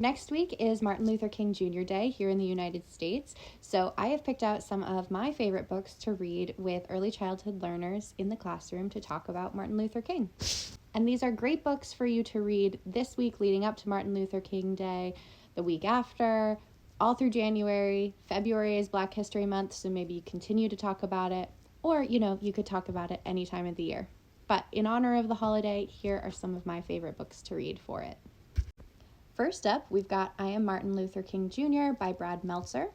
Next week is Martin Luther King Jr. Day here in the United States, so I have picked out some of my favorite books to read with early childhood learners in the classroom to talk about Martin Luther King. And these are great books for you to read this week leading up to Martin Luther King Day, the week after, all through January. February is Black History Month, so maybe you continue to talk about it, or, you could talk about it any time of the year. But in honor of the holiday, here are some of my favorite books to read for it. First up, we've got I Am Martin Luther King Jr. by Brad Meltzer.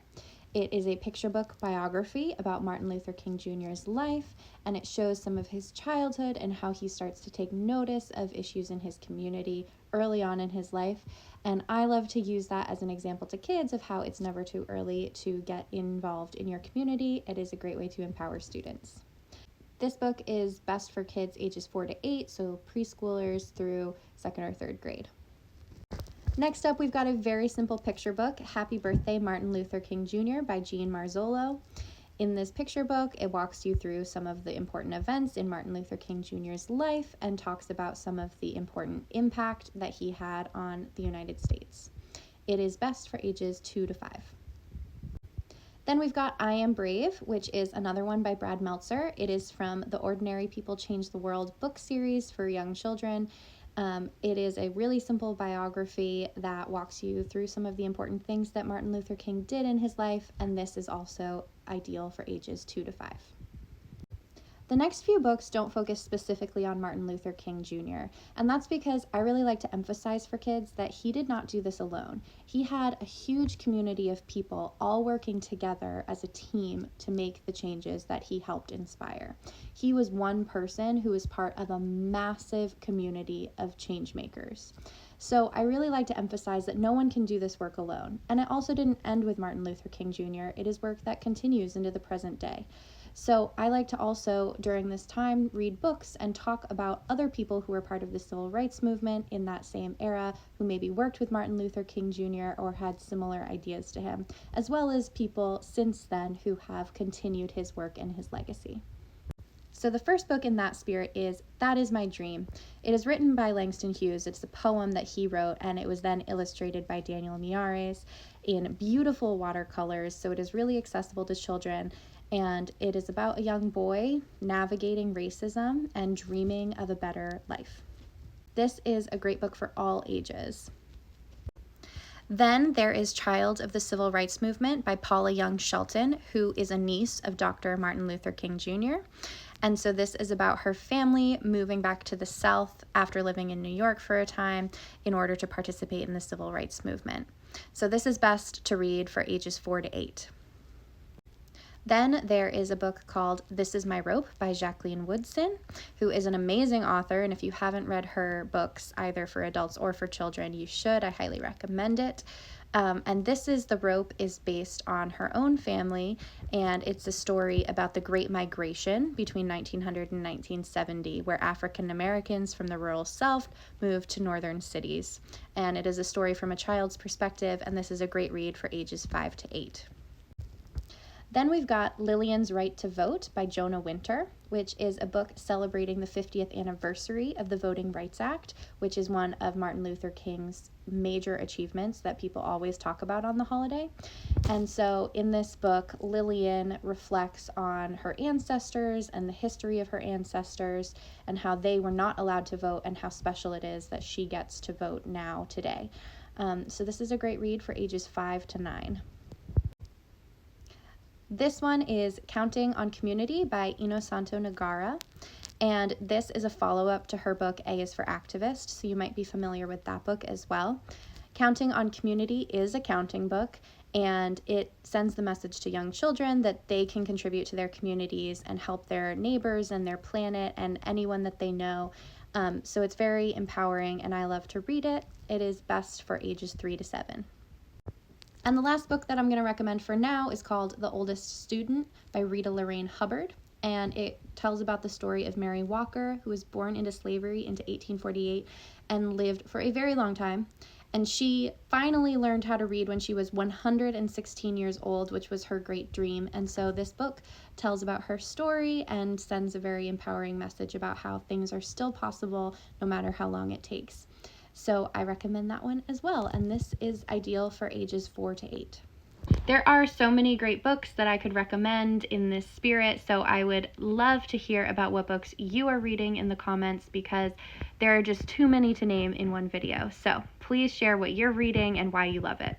It is a picture book biography about Martin Luther King Jr.'s life, and it shows some of his childhood and how he starts to take notice of issues in his community early on in his life. And I love to use that as an example to kids of how it's never too early to get involved in your community. It is a great way to empower students. This book is best for kids ages 4 to 8, so preschoolers through 2nd or 3rd grade. Next up, we've got a very simple picture book, Happy Birthday, Martin Luther King Jr. by Jean Marzolo. In this picture book, it walks you through some of the important events in Martin Luther King Jr.'s life and talks about some of the important impact that he had on the United States. It is best for ages 2 to 5. Then we've got I Am Brave, which is another one by Brad Meltzer. It is from the Ordinary People Change the World book series for young children. It is a really simple biography that walks you through some of the important things that Martin Luther King did in his life, and this is also ideal for ages 2 to 5. The next few books don't focus specifically on Martin Luther King Jr., and that's because I really like to emphasize for kids that he did not do this alone. He had a huge community of people all working together as a team to make the changes that he helped inspire. He was one person who was part of a massive community of change makers. So I really like to emphasize that no one can do this work alone. And it also didn't end with Martin Luther King Jr. It is work that continues into the present day. So I like to also, during this time, read books and talk about other people who were part of the civil rights movement in that same era, who maybe worked with Martin Luther King Jr. or had similar ideas to him, as well as people since then who have continued his work and his legacy. So the first book in that spirit is That Is My Dream. It is written by Langston Hughes. It's a poem that he wrote, and it was then illustrated by Daniel Miyares in beautiful watercolors, so it is really accessible to children. And it is about a young boy navigating racism and dreaming of a better life. This is a great book for all ages. Then there is Child of the Civil Rights Movement by Paula Young Shelton, who is a niece of Dr. Martin Luther King Jr. And so this is about her family moving back to the South after living in New York for a time in order to participate in the civil rights movement. So this is best to read for ages 4 to 8. Then there is a book called This Is My Rope by Jacqueline Woodson, who is an amazing author, and if you haven't read her books, either for adults or for children, you should. I highly recommend it. And This Is the Rope is based on her own family, and it's a story about the Great Migration between 1900 and 1970, where African Americans from the rural South moved to northern cities. And it is a story from a child's perspective, and this is a great read for ages 5 to 8. Then we've got Lillian's Right to Vote by Jonah Winter, which is a book celebrating the 50th anniversary of the Voting Rights Act, which is one of Martin Luther King's major achievements that people always talk about on the holiday. And so in this book, Lillian reflects on her ancestors and the history of her ancestors and how they were not allowed to vote and how special it is that she gets to vote now today. So this is a great read for ages 5 to 9. This one is Counting on Community by Inosanto Nagara, and this is a follow-up to her book A is for Activist, so you might be familiar with that book as well. Counting on Community is a counting book, and it sends the message to young children that they can contribute to their communities and help their neighbors and their planet and anyone that they know. So it's very empowering, and I love to read it. It is best for ages 3 to 7. And the last book that I'm going to recommend for now is called The Oldest Student by Rita Lorraine Hubbard, and it tells about the story of Mary Walker, who was born into slavery into 1848 and lived for a very long time. And she finally learned how to read when she was 116 years old, which was her great dream. And so this book tells about her story and sends a very empowering message about how things are still possible no matter how long it takes. So I recommend that one as well. And this is ideal for ages 4 to 8. There are so many great books that I could recommend in this spirit, so I would love to hear about what books you are reading in the comments, because there are just too many to name in one video. So please share what you're reading and why you love it.